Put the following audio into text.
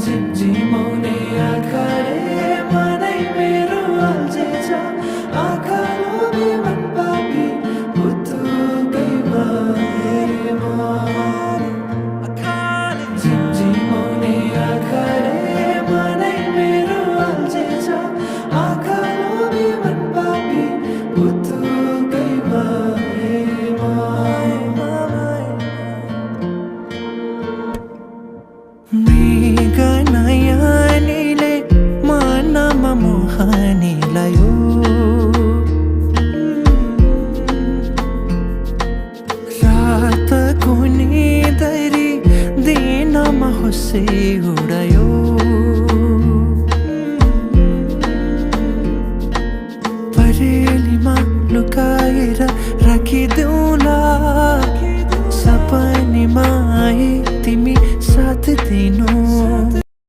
झिमझिमाउने आँखाले मनै मेरो अल्झेछ आँखा लोभी मन पापी भुतुकै भए म झिमझिमाउने आँखाले मनै मेरो अल्झेछ आँखा लोभी मन पापी भुतुकै भए म मृगनयनीले मनमा मोहनी लायो रातको निदरी दिनमा होसे उडायो